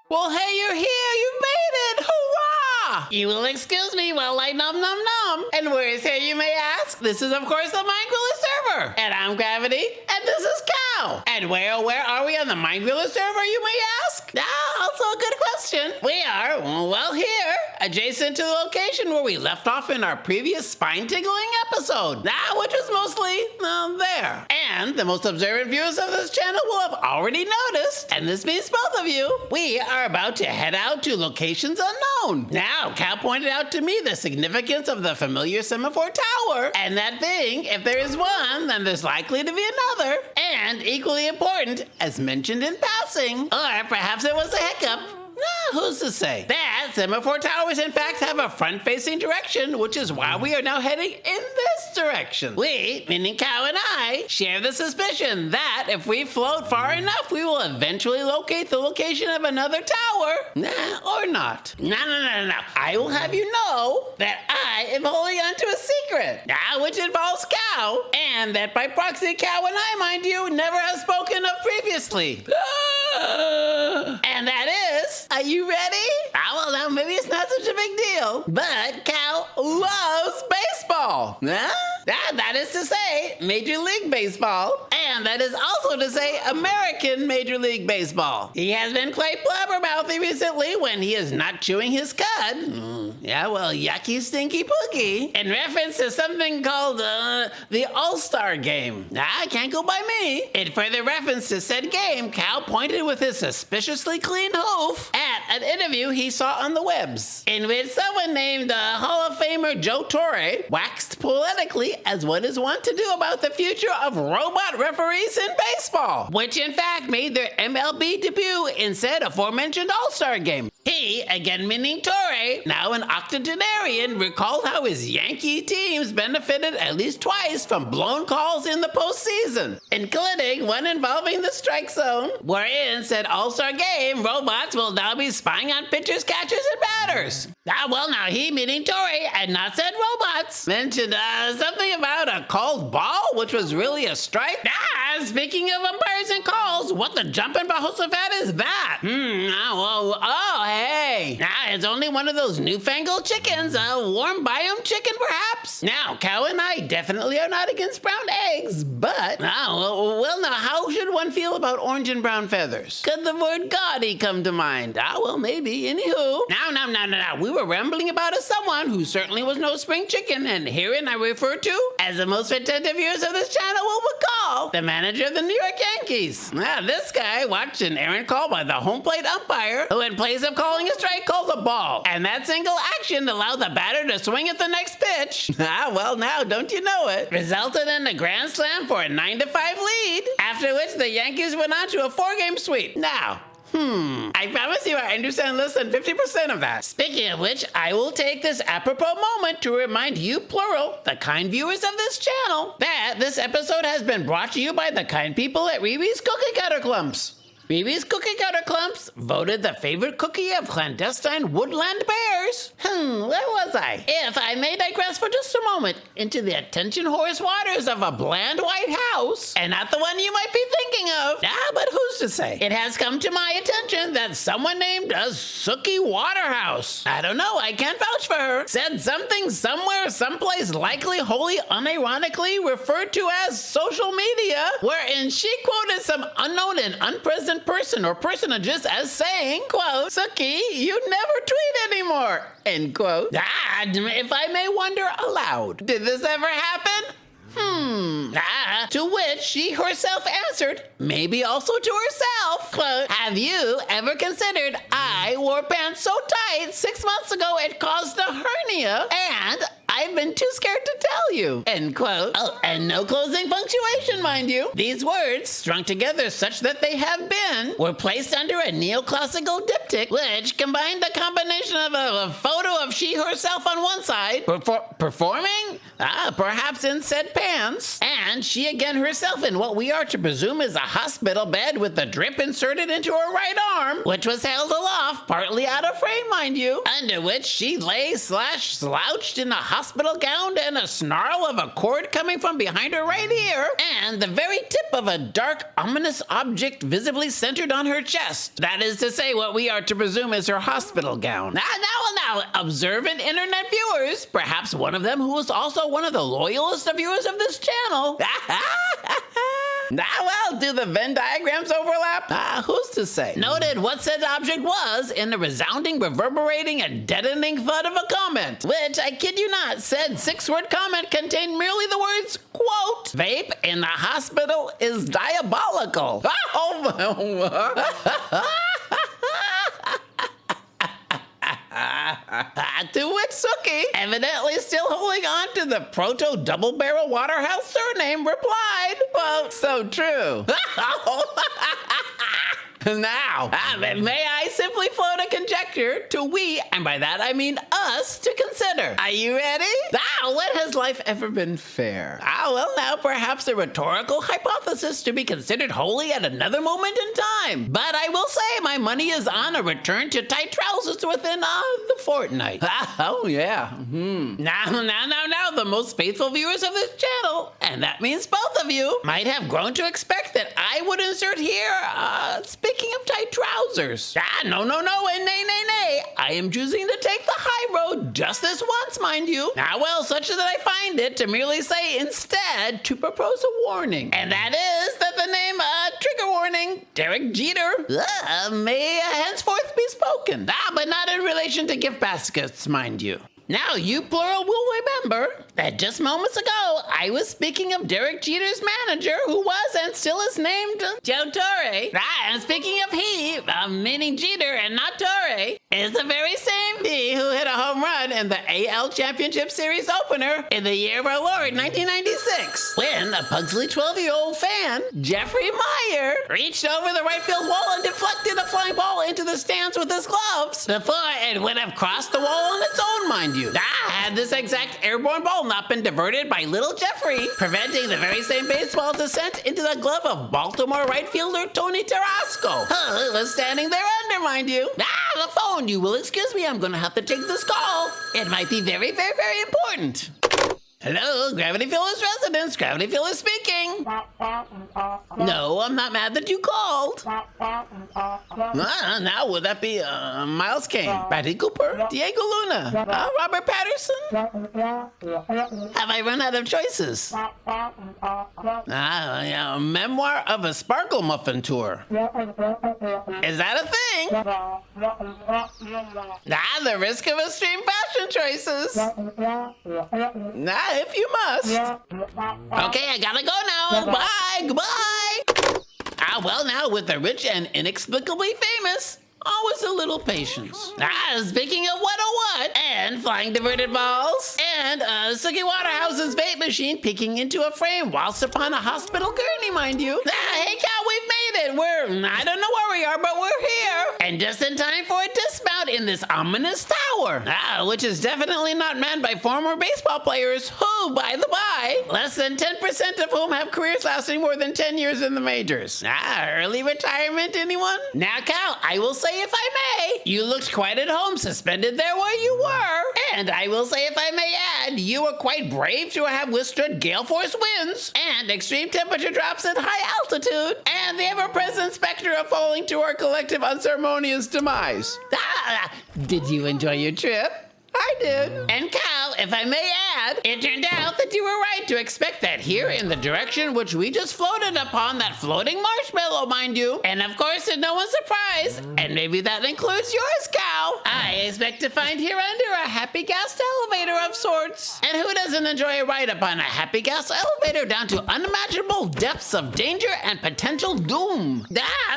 Well, hey, you're here! You've made it! Hurrah! You will excuse me while I nom nom nom. And where is here, you may ask? This is, of course, the MindGriller Server. And I'm Gravity, and this is Cow. And where are we on the MindGriller Server, you may ask? Also a good question. We are, well, here, adjacent to the location where we left off in our previous spine-tingling episode. Which was mostly, there. And the most observant viewers of this channel will have already noticed, and this means both of you, we are about to head out to locations unknown. Now, Cal pointed out to me the significance of the familiar semaphore tower, and that being, if there is one, then there's likely to be another. And equally important, as mentioned in passing, or perhaps it was a hiccup, who's to say? That semaphore towers, in fact, have a front-facing direction, which is why we are now heading in this direction. We, meaning Cow and I, share the suspicion that if we float far enough, we will eventually locate the location of another tower. Or not. No. I will have you know that I am holding on to a secret, which involves Cow, and that by proxy, Cow and I, mind you, never have spoken of previously. And that is, are you ready? Well, now maybe it's not such a big deal, but Cal loves baseball. That is to say, Major League Baseball, and that is also to say, American Major League Baseball. He has been quite blabbermouthy recently when he is not chewing his cud. Yucky stinky pookie. In reference to something called the All-Star Game. Can't go by me. In further reference to said game, Cal pointed with his suspiciously clean hoof at an interview he saw on the webs, in which someone named Hall of Famer Joe Torre waxed poetically as one is wont to do about the future of robot referees in baseball, which in fact made their MLB debut in said aforementioned All-Star Game. He, again meaning Torre, now an octogenarian, recalled how his Yankee teams benefited at least twice from blown calls in the postseason, including one involving the strike zone, wherein said All-Star Game, robots will now be spying on pitchers, catchers, and batters. Now he, meaning Torre, had not said robots, mentioned something about a called ball, which was really a strike. Speaking of umpires and calls, what the jumpin' Bahosaphat is that? Hey. It's only one of those newfangled chickens, a warm biome chicken perhaps? Now, Cow and I definitely are not against brown eggs, but, now how should one feel about orange and brown feathers? Could the word gaudy come to mind? Maybe, anywho. Now, we were rambling about someone who certainly was no spring chicken, and herein I refer to, as the most attentive viewers of this channel will recall, the manager of the New York Yankees. This guy watched an errant call by the home plate umpire, who in place of calling a strike calls a ball, and that single action allowed the batter to swing at the next pitch. Now, don't you know it? Resulted in a grand slam for a 9-5 lead, after which the Yankees went on to a 4-game sweep. Now, I promise you I understand less than 50% of that. Speaking of which, I will take this apropos moment to remind you, plural, the kind viewers of this channel, that this episode has been brought to you by the kind people at Riri's Cookie Cutter Clumps. Riri's Cookie Cutter Clumps, voted the favorite cookie of clandestine woodland bears. Where was I? If I may digress for just a moment into the attention-whorish waters of a bland white house, and not the one you might be thinking of, but who's to say? It has come to my attention that someone named Sookie Waterhouse, I don't know, I can't vouch for her, said something somewhere, someplace likely wholly unironically referred to as social media, wherein she quoted some unknown and unpresent person or personages as saying, quote, Sookie, you never tweet anymore, end quote. If I may wonder aloud, did this ever happen? To which she herself answered, maybe also to herself, quote, have you ever considered I wore pants so tight 6 months ago it caused a hernia, and I've been too scared to tell you, end quote. And no closing punctuation, mind you. These words, strung together such that they have been, were placed under a neoclassical diptych, which combined the combination of a photo of she herself on one side, performing Perhaps in said pants. And she again herself in what we are to presume is a hospital bed with the drip inserted into her right arm, which was held aloft, partly out of frame, mind you, under which she lay slouched in a hospital gown and a snarl of a cord coming from behind her right ear, and the very tip of a dark, ominous object visibly centered on her chest. That is to say, what we are to presume is her hospital gown. Now, observant internet viewers, perhaps one of them who is also one of the loyalist viewers of this channel. Well, do the Venn diagrams overlap? Who's to say? Noted what said object was in the resounding, reverberating, and deadening thud of a comment, which, I kid you not, said 6-word comment contained merely the words, quote, vape in the hospital is diabolical. To which Suki, evidently still holding on to the proto double-barrel Waterhouse surname, replied, quote, so true. Now, may I simply float a conjecture to we, and by that I mean us, to consider. Are you ready? When has life ever been fair? Well, now perhaps a rhetorical hypothesis to be considered wholly at another moment in time. But I will say my money is on a return to tight trousers within the fortnight. Oh, yeah. Now, the most faithful viewers of this channel, and that means both of you, might have grown to expect that I would insert here, speaking of tight trousers. No, and nay. I am choosing to take the high road just this once, mind you. Well, such that I find it to merely say instead to propose a warning. And that is that the name, trigger warning, Derek Jeter, may henceforth be spoken. But not in relation to gift baskets, mind you. Now, you plural will remember that just moments ago, I was speaking of Derek Jeter's manager, who was and still is named Joe Torre. And speaking of he, meaning Jeter and not Torre, is the very same he who hit a home run in the AL Championship Series opener in the year of our Lord, 1996, when a Pugsley 12-year-old fan, Jeffrey Meyer, reached over the right field wall and deflected a flying ball into the stands with his gloves before it would have crossed the wall on its own, mind you. Had this exact airborne ball not been diverted by little Jeffrey, preventing the very same baseball's descent into the glove of Baltimore right fielder Tony Tarasco, who was standing there under, mind you. The phone, you will excuse me, I'm gonna have to take this call. It might be very, very, very important. Hello, GravityFiller's residence. GravityFiller speaking. No, I'm not mad that you called. Now, would that be Miles Kane, Bradley Cooper, Diego Luna, Robert Patterson? Have I run out of choices? A memoir of a Sparkle Muffin tour. Is that a thing? The risk of extreme fashion choices. If you must. Okay, I gotta go now. Bye, goodbye. Well, now, with the rich and inexplicably famous, always a little patience. Speaking of what, and flying diverted balls, and Suki Waterhouse's vape machine peeking into a frame whilst upon a hospital gurney, mind you. Hey, Cow, we've made it. I don't know where we are, but we're here. And just in time for a dismount in this ominous tower, which is definitely not manned by former baseball players who, by the by, less than 10% of whom have careers lasting more than 10 years in the majors. Early retirement, anyone? Now, Cow, I will say, if I may, you looked quite at home, suspended there where you were. And I will say, if I may add, you were quite brave to have withstood gale force winds and extreme temperature drops at high altitude and the ever-present specter of falling to our collective unceremonious demise. Did you enjoy your trip? I did. And Cal, if I may add, it turned out that you were right to expect that here in the direction which we just floated upon, that floating marshmallow, mind you. And of course, to no one's surprise, and maybe that includes yours, Cal, I expect to find here under a happy gas elevator of sorts. And who doesn't enjoy a ride upon a happy gas elevator down to unimaginable depths of danger and potential doom?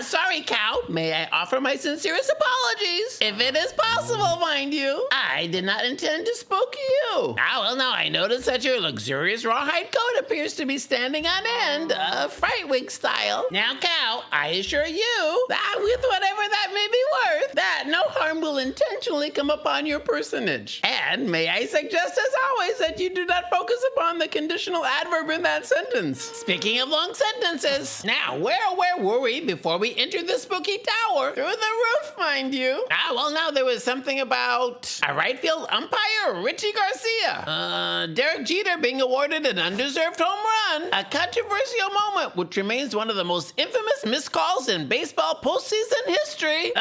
Sorry, Cal. May I offer my sincerest apologies? If it is possible, mind you. I did not intend to spook you. Now I notice that your luxurious rawhide coat appears to be standing on end, Fright Week style. Now, Cow, I assure you that with whatever that may be worth, that no harm will intentionally come upon your personage. And may I suggest, as always, surprised that you do not focus upon the conditional adverb in that sentence. Speaking of long sentences, now, where were we before we entered the spooky tower? Through the roof, mind you. Well, now there was something about a right field umpire, Richie Garcia. Derek Jeter being awarded an undeserved home run. A controversial moment, which remains one of the most infamous missed calls in baseball postseason history.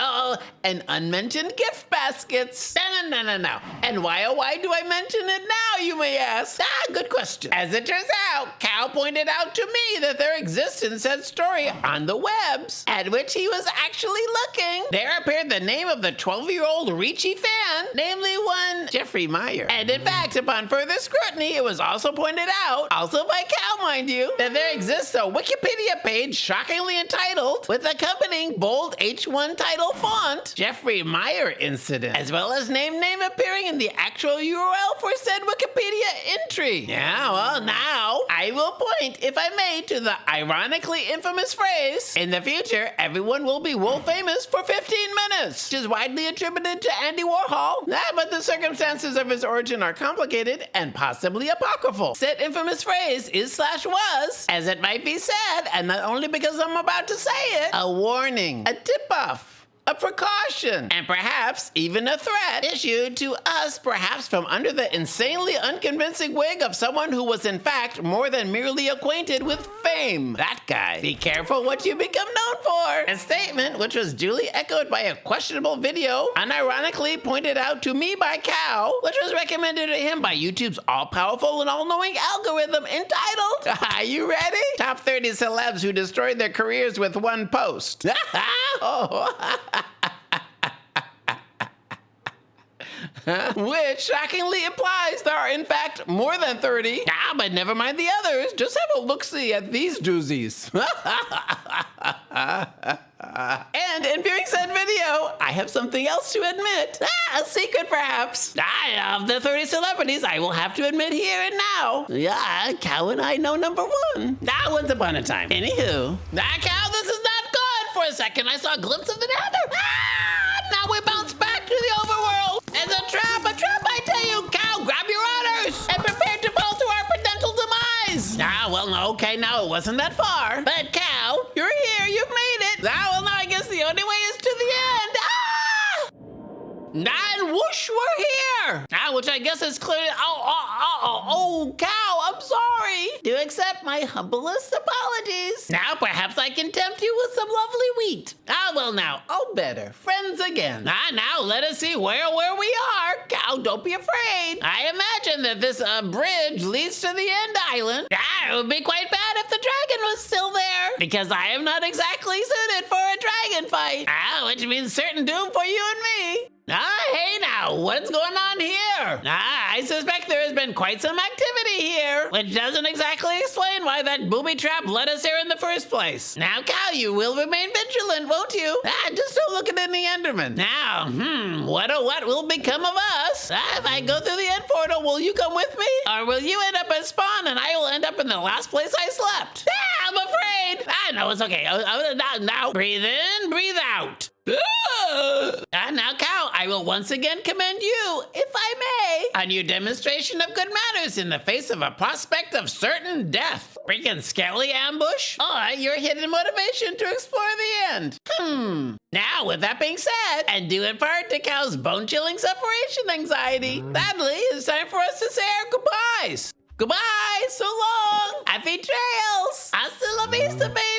And unmentioned gift baskets. No. And why, oh, why do I mention it now, you may ask? Good question. As it turns out, Cal pointed out to me that there exists in said story on the webs, at which he was actually looking. There appeared the name of the 12-year-old Richie fan, namely one Jeffrey Meyer. And in fact, upon further scrutiny, it was also pointed out, also by Cal, mind you, that there exists a Wikipedia page shockingly entitled, with accompanying bold H1 title font, Jeffrey Meyer Incident, as well as name appearing in the actual URL for said Wikipedia entry. Yeah, well, now I will point, if I may, to the ironically infamous phrase, in the future, everyone will be world famous for 15 minutes, which is widely attributed to Andy Warhol. But the circumstances of his origin are complicated and possibly apocryphal. Said infamous phrase is/was, as it might be said, and not only because I'm about to say it, a warning, a tip-off, a precaution, and perhaps even a threat issued to us, perhaps from under the insanely unconvincing wig of someone who was in fact more than merely acquainted with fame. That guy. Be careful what you become known for. A statement which was duly echoed by a questionable video, unironically pointed out to me by Cow, which was recommended to him by YouTube's all-powerful and all-knowing algorithm entitled, are you ready? Top 30 celebs who destroyed their careers with one post. Which shockingly implies there are in fact more than 30. But never mind the others. Just have a look-see at these doozies. And in viewing said video, I have something else to admit. A secret perhaps. Of the 30 celebrities, I will have to admit here and now. Cow and I know number one. Once upon a time. Anywho. Cow, this is not good. For a second, I saw a glimpse of the nether. Now we bounce back to the overworld. It's a trap, I tell you. Cow, grab your orders and prepare to fall to our potential demise. Well, okay, now it wasn't that far. But Cow, you're here, you've made it. Well, now I guess the only way is to the end. And whoosh, we're here. Which I guess is clearly, Cow, I'm sorry. Do accept my humblest apologies. Now perhaps I can tempt you with some lovely wheat. Well now, all better. Friends again. Now let us see where we are. Cow, don't be afraid. I imagine that this bridge leads to the end island. It would be quite bad if the dragon was still there, because I am not exactly suited for a dragon fight. Which means certain doom for you and me. Hey now, what's going on here? I suspect there has been quite some activity here, which doesn't exactly explain why that booby trap led us here in the first place. Now, Cow, you will remain vigilant, won't you? Just don't look at any Enderman. Now, what will become of us? If I go through the end portal, will you come with me? Or will you end up at spawn and I will end up in the last place I slept? I'm afraid. No, it's okay. Now, breathe in, breathe out. Now, Cow, I will once again commend you, if I may, on your demonstration of good manners in the face of a prospect of certain death. Freaking skelly ambush, or your hidden motivation to explore the end. Now, with that being said, and due in part to Cow's bone-chilling separation anxiety, sadly, it's time for us to say our goodbyes. Goodbye, so long, happy trails, hasta la vista, baby.